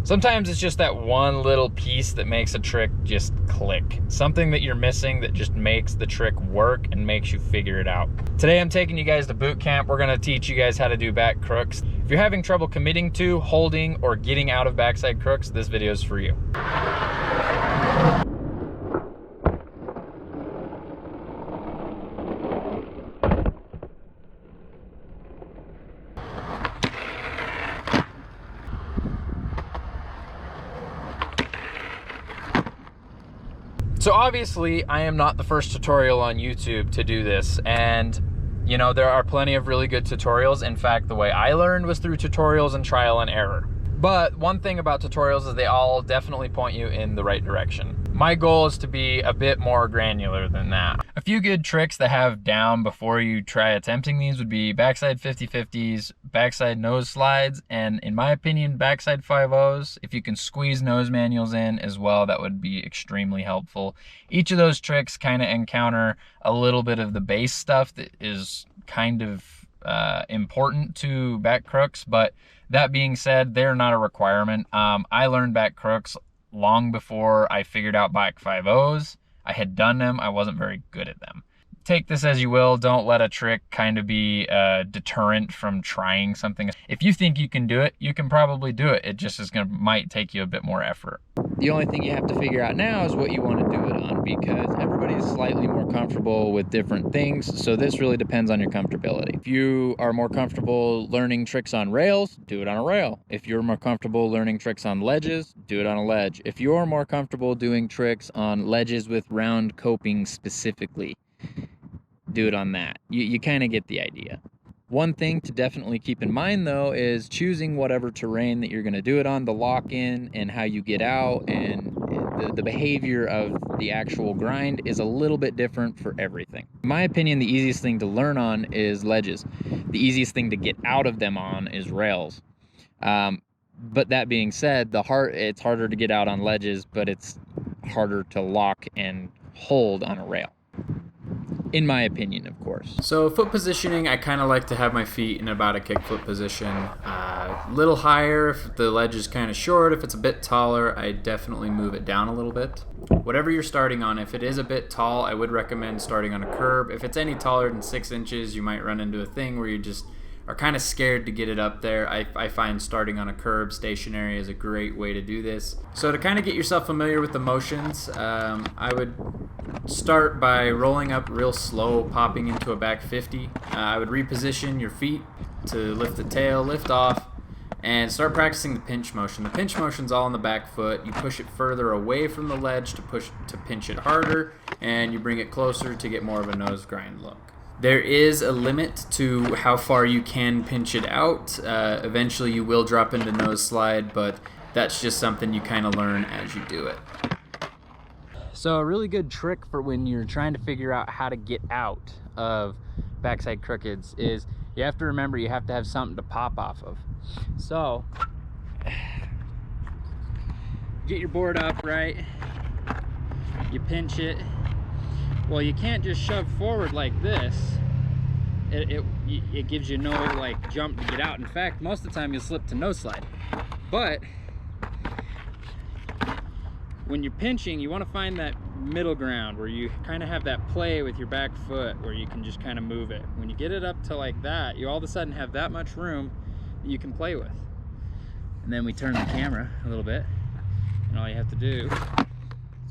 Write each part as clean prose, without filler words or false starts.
Sometimes it's just that one little piece that makes a trick just click. Something that you're missing that just makes the trick work and makes you figure it out. Today I'm taking you guys to boot camp. We're gonna teach you guys how to do back crooks. If you're having trouble committing to, holding, or getting out of backside crooks, this video is for you. So obviously I am not the first tutorial on YouTube to do this, and you know, there are plenty of really good tutorials. In fact, the way I learned was through tutorials and trial and error. But one thing about tutorials is they all definitely point you in the right direction. My goal is to be a bit more granular than that. A few good tricks to have down before you try attempting these would be backside 50-50s, backside nose slides, and in my opinion, backside 5-0s. If you can squeeze nose manuals in as well, that would be extremely helpful. Each of those tricks kind of encounter a little bit of the base stuff that is kind of important to back crooks, but that being said, they're not a requirement. I learned back crooks long before I figured out back 5-0s. I had done them, I wasn't very good at them. Take this as you will. Don't let a trick kind of be a deterrent from trying something. If you think you can do it, you can probably do it. It just might take you a bit more effort. The only thing you have to figure out now is what you want to do it on, because everybody's slightly more comfortable with different things. So this really depends on your comfortability. If you are more comfortable learning tricks on rails, do it on a rail. If you're more comfortable learning tricks on ledges, do it on a ledge. If you're more comfortable doing tricks on ledges with round coping specifically, do it on that. You kind of get the idea. One thing to definitely keep in mind though is choosing whatever terrain that you're going to do it on, the lock-in and how you get out, and the behavior of the actual grind is a little bit different for everything. In my opinion, the easiest thing to learn on is ledges. The easiest thing to get out of them on is rails. But that being said, it's harder to get out on ledges, but it's harder to lock and hold on a rail. In my opinion, of course. So foot positioning, I kind of like to have my feet in about a kickflip position. A little higher if the ledge is kind of short. If it's a bit taller, I definitely move it down a little bit. Whatever you're starting on, if it is a bit tall, I would recommend starting on a curb. If it's any taller than 6 inches, you might run into a thing where you just are kind of scared to get it up there. I find starting on a curb stationary is a great way to do this. So to kind of get yourself familiar with the motions, I would start by rolling up real slow, popping into a back 50. I would reposition your feet to lift the tail, lift off, and start practicing the pinch motion. The pinch motion's all on the back foot. You push it further away from the ledge to pinch it harder, and you bring it closer to get more of a nose grind look. There is a limit to how far you can pinch it out. Eventually you will drop into nose slide, but that's just something you kind of learn as you do it. So a really good trick for when you're trying to figure out how to get out of backside crookeds is you have to remember you have to have something to pop off of. So get your board up, right? You pinch it. Well, you can't just shove forward like this. It gives you no like jump to get out. In fact, most of the time you'll slip to nose slide. But when you're pinching, you want to find that middle ground where you kind of have that play with your back foot where you can just kind of move it. When you get it up to like that, you all of a sudden have that much room that you can play with. And then we turn the camera a little bit, and all you have to do is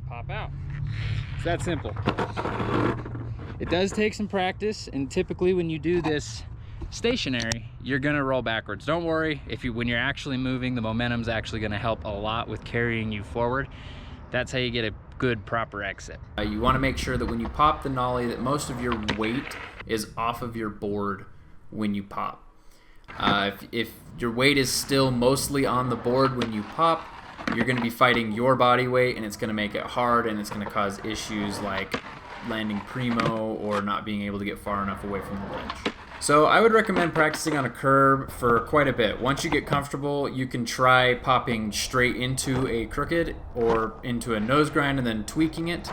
pop out. It's that simple. It does take some practice, and typically when you do this stationary, you're gonna roll backwards. Don't worry, when you're actually moving, the momentum's actually gonna help a lot with carrying you forward. That's how you get a good proper exit. You wanna make sure that when you pop the nollie that most of your weight is off of your board when you pop. If your weight is still mostly on the board when you pop, you're going to be fighting your body weight, and it's going to make it hard, and it's going to cause issues like landing primo or not being able to get far enough away from the ledge. So I would recommend practicing on a curb for quite a bit. Once you get comfortable, you can try popping straight into a crooked or into a nose grind and then tweaking it.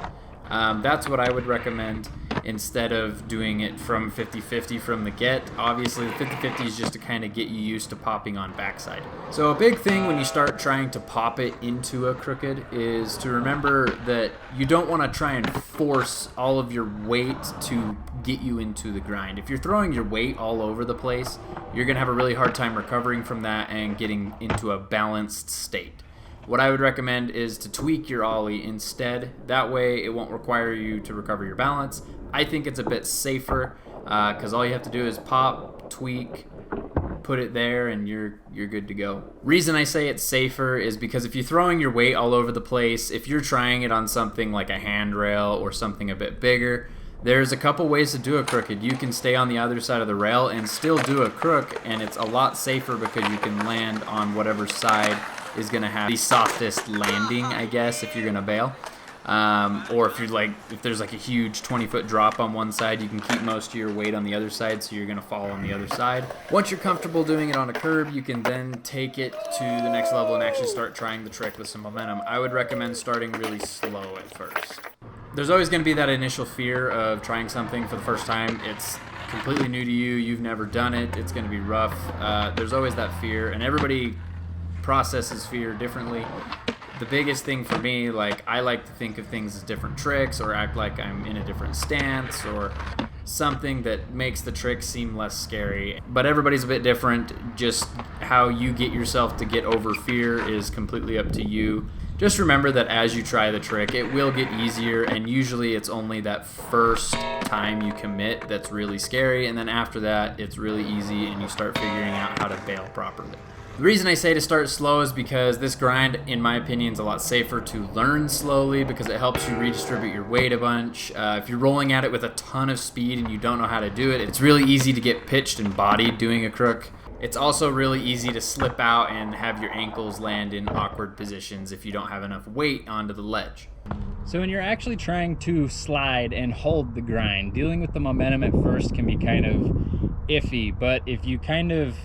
That's what I would recommend. instead of doing it from 50-50 from the get. Obviously the 50-50 is just to kind of get you used to popping on backside. So a big thing when you start trying to pop it into a crooked is to remember that you don't want to try and force all of your weight to get you into the grind. If you're throwing your weight all over the place, you're going to have a really hard time recovering from that and getting into a balanced state. What I would recommend is to tweak your ollie instead. That way it won't require you to recover your balance. I think it's a bit safer because all you have to do is pop, tweak, put it there, and you're good to go. Reason I say it's safer is because if you're throwing your weight all over the place, if you're trying it on something like a handrail or something a bit bigger, there's a couple ways to do a crooked. You can stay on the other side of the rail and still do a crook, and it's a lot safer because you can land on whatever side is going to have the softest landing, I guess, if you're going to bail. Or if there's like a huge 20-foot drop on one side, you can keep most of your weight on the other side, so you're going to fall on the other side. Once you're comfortable doing it on a curb, you can then take it to the next level and actually start trying the trick with some momentum. I would recommend starting really slow at first. There's always going to be that initial fear of trying something for the first time. It's completely new to you. You've never done it. It's going to be rough. There's always that fear, and everybody processes fear differently. The biggest thing for me, I like to think of things as different tricks or act like I'm in a different stance or something that makes the trick seem less scary. But everybody's a bit different. Just how you get yourself to get over fear is completely up to you. Just remember that as you try the trick, it will get easier, and usually it's only that first time you commit that's really scary, and then after that, it's really easy and you start figuring out how to bail properly. The reason I say to start slow is because this grind, in my opinion, is a lot safer to learn slowly because it helps you redistribute your weight a bunch. If you're rolling at it with a ton of speed and you don't know how to do it, it's really easy to get pitched and bodied doing a crook. It's also really easy to slip out and have your ankles land in awkward positions if you don't have enough weight onto the ledge. So when you're actually trying to slide and hold the grind, dealing with the momentum at first can be kind of iffy, but if you kind of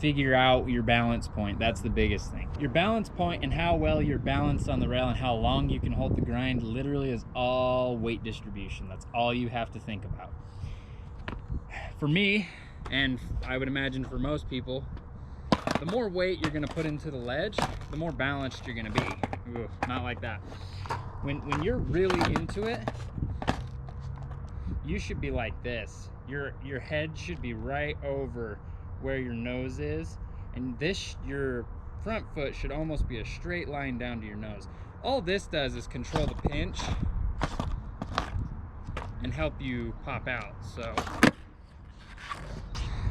figure out your balance point, that's the biggest thing. Your balance point and how well you're balanced on the rail and how long you can hold the grind literally is all weight distribution. That's all you have to think about. For me, and I would imagine for most people, the more weight you're going to put into the ledge, the more balanced you're going to be. Ooh, not like that. When you're really into it, you should be like this. Your head should be right over where your nose is, and your front foot should almost be a straight line down to your nose. All this does is control the pinch and help you pop out. So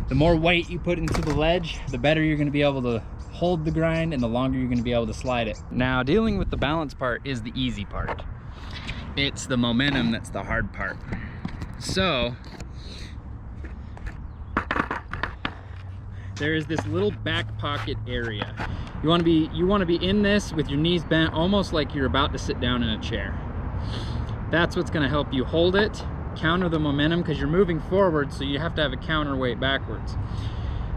the more weight you put into the ledge, the better you're going to be able to hold the grind and the longer you're going to be able to slide it. Now, dealing with the balance part is the easy part. It's the momentum that's the hard part. So there is this little back pocket area. You want to be in this with your knees bent, almost like you're about to sit down in a chair. That's what's going to help you hold it, counter the momentum, because you're moving forward, so you have to have a counterweight backwards.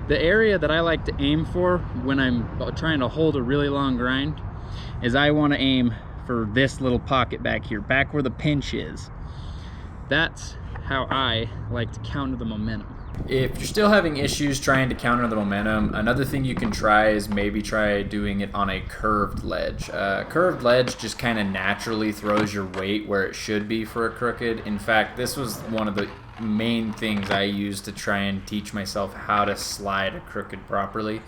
The area that I like to aim for when I'm trying to hold a really long grind is I want to aim for this little pocket back here, back where the pinch is. That's how I like to counter the momentum. If you're still having issues trying to counter the momentum, another thing you can try is maybe try doing it on a curved ledge. Curved ledge just kind of naturally throws your weight where it should be for a crooked. In fact, this was one of the main things I used to try and teach myself how to slide a crooked properly.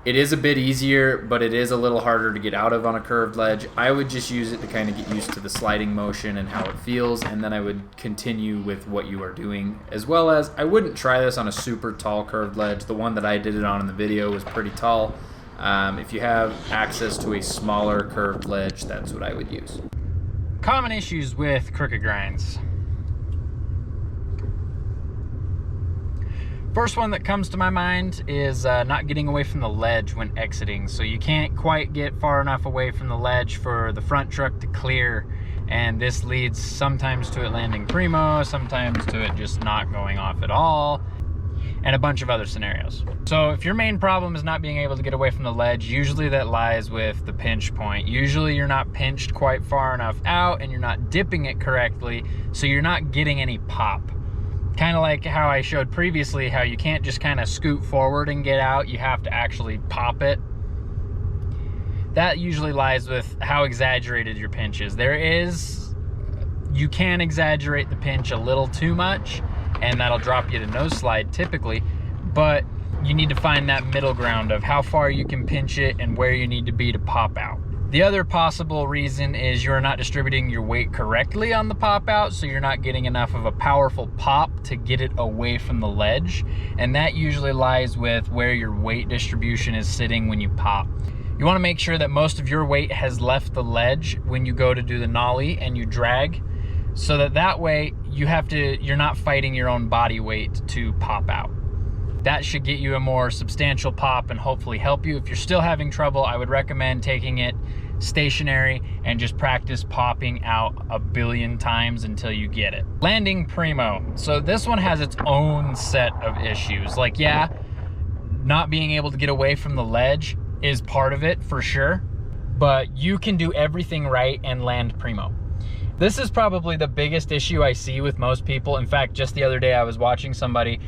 It is a bit easier, but it is a little harder to get out of on a curved ledge. I would just use it to kind of get used to the sliding motion and how it feels, and then I would continue with what you are doing. As well as, I wouldn't try this on a super tall curved ledge. The one that I did it on in the video was pretty tall. If you have access to a smaller curved ledge, that's what I would use. Common issues with crooked grinds. First one that comes to my mind is not getting away from the ledge when exiting. So you can't quite get far enough away from the ledge for the front truck to clear, and this leads sometimes to it landing primo, sometimes to it just not going off at all. and a bunch of other scenarios. So if your main problem is not being able to get away from the ledge, usually that lies with the pinch point. Usually you're not pinched quite far enough out and you're not dipping it correctly, so you're not getting any pop. Kind of like how I showed previously, how you can't just kind of scoot forward and get out, you have to actually pop it. That usually lies with how exaggerated your pinch is. You can exaggerate the pinch a little too much, and that'll drop you to nose slide typically, but you need to find that middle ground of how far you can pinch it and where you need to be to pop out. The other possible reason is you're not distributing your weight correctly on the pop out, so you're not getting enough of a powerful pop to get it away from the ledge, and that usually lies with where your weight distribution is sitting when you pop. You want to make sure that most of your weight has left the ledge when you go to do the nollie and you drag, so that way you're not fighting your own body weight to pop out. That should get you a more substantial pop and hopefully help you. If you're still having trouble, I would recommend taking it stationary and just practice popping out a billion times until you get it. Landing primo. So this one has its own set of issues. Like, yeah, not being able to get away from the ledge is part of it for sure, but you can do everything right and land primo. This is probably the biggest issue I see with most people. In fact, just the other day I was watching somebody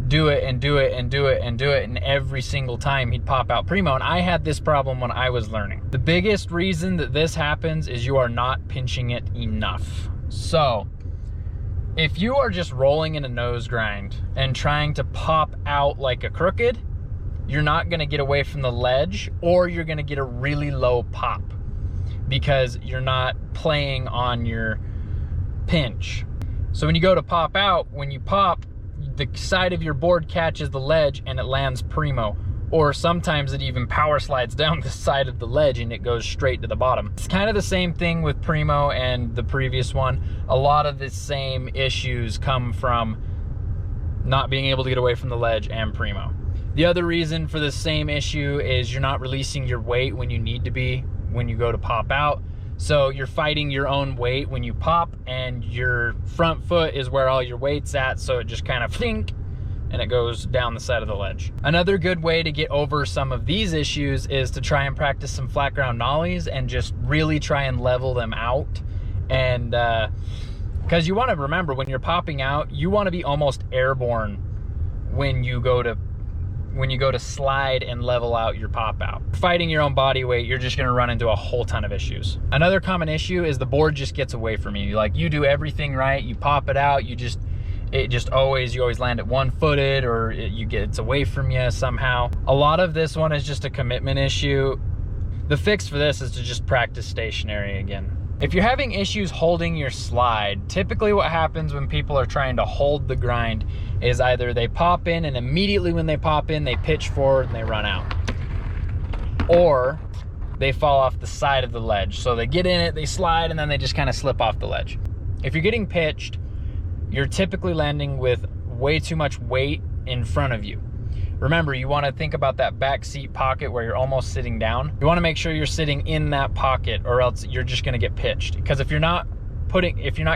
do it and do it and do it and do it, and every single time he'd pop out primo, and I had this problem when I was learning. The biggest reason that this happens is you are not pinching it enough. So if you are just rolling in a nose grind and trying to pop out like a crooked, you're not gonna get away from the ledge, or you're gonna get a really low pop because you're not playing on your pinch. So when you go to pop out, when you pop, the side of your board catches the ledge and it lands primo, or sometimes it even power slides down the side of the ledge and it goes straight to the bottom. It's kind of the same thing with primo and the previous one. A lot of the same issues come from not being able to get away from the ledge and primo. The other reason for the same issue is you're not releasing your weight when you need to be when you go to pop out. So you're fighting your own weight when you pop, and your front foot is where all your weight's at, so it just kind of flink and it goes down the side of the ledge. Another good way to get over some of these issues is to try and practice some flat ground nollies and just really try and level them out. And because you want to remember, when you're popping out, you want to be almost airborne when you go to slide and level out your pop out. Fighting your own body weight, you're just gonna run into a whole ton of issues. Another common issue is the board just gets away from you. Like, you do everything right, you pop it out, you always land it one-footed, or it's away from you somehow. A lot of this one is just a commitment issue. The fix for this is to just practice stationary again. If you're having issues holding your slide, typically what happens when people are trying to hold the grind is either they pop in, and immediately when they pop in, they pitch forward and they run out. Or they fall off the side of the ledge. So they get in it, they slide, and then they just kind of slip off the ledge. If you're getting pitched, you're typically landing with way too much weight in front of you. Remember, you want to think about that back seat pocket where you're almost sitting down. You want to make sure you're sitting in that pocket, or else you're just going to get pitched. Because if you're not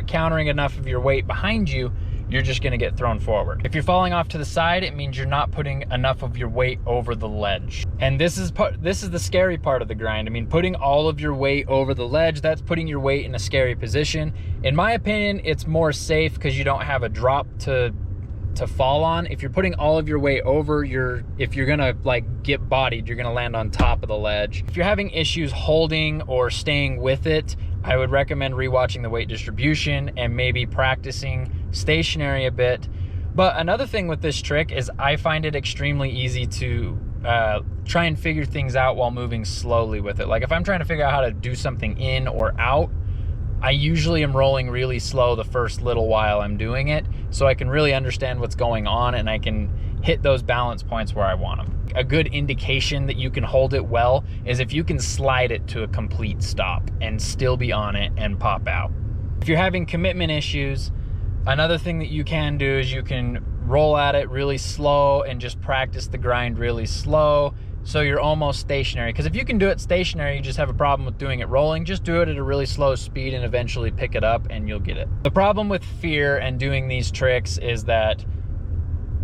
countering enough of your weight behind you, you're just going to get thrown forward. If you're falling off to the side, it means you're not putting enough of your weight over the ledge. And this is the scary part of the grind. I mean, putting all of your weight over the ledge, that's putting your weight in a scary position. In my opinion, it's more safe because you don't have a drop to fall on. If you're putting all of your weight over, if you're gonna like get bodied, you're gonna land on top of the ledge. If you're having issues holding or staying with it, I would recommend rewatching the weight distribution and maybe practicing stationary a bit. But another thing with this trick is I find it extremely easy to try and figure things out while moving slowly with it. Like, if I'm trying to figure out how to do something in or out, I usually am rolling really slow the first little while I'm doing it, so I can really understand what's going on and I can hit those balance points where I want them. A good indication that you can hold it well is if you can slide it to a complete stop and still be on it and pop out. If you're having commitment issues, another thing that you can do is you can roll at it really slow and just practice the grind really slow, so you're almost stationary. Because if you can do it stationary, you just have a problem with doing it rolling. Just do it at a really slow speed and eventually pick it up and you'll get it. The problem with fear and doing these tricks is that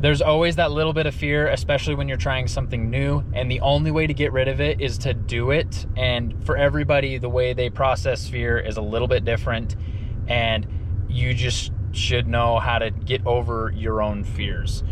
There's always that little bit of fear, especially when you're trying something new, and the only way to get rid of it is to do it. And for everybody, the way they process fear is a little bit different, and you just should know how to get over your own fears.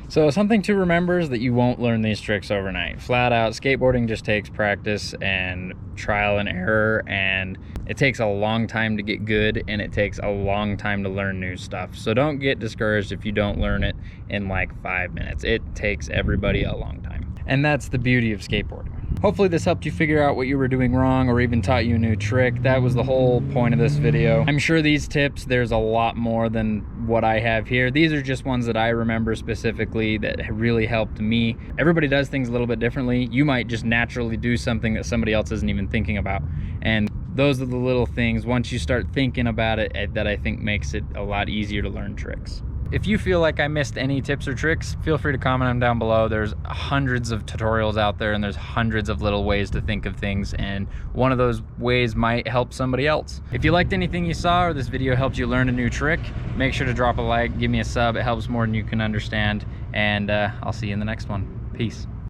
So something to remember is that you won't learn these tricks overnight. Flat out, skateboarding just takes practice and trial and error, and it takes a long time to get good, and it takes a long time to learn new stuff. So don't get discouraged if you don't learn it in like 5 minutes. It takes everybody a long time. And that's the beauty of skateboarding. Hopefully this helped you figure out what you were doing wrong, or even taught you a new trick. That was the whole point of this video. I'm sure these tips, there's a lot more than what I have here. These are just ones that I remember specifically that really helped me. Everybody does things a little bit differently. You might just naturally do something that somebody else isn't even thinking about. And those are the little things, once you start thinking about it, that I think makes it a lot easier to learn tricks. If you feel like I missed any tips or tricks, feel free to comment them down below. There's hundreds of tutorials out there, and there's hundreds of little ways to think of things, and one of those ways might help somebody else. If you liked anything you saw, or this video helped you learn a new trick, make sure to drop a like, give me a sub. It helps more than you can understand, and I'll see you in the next one. Peace.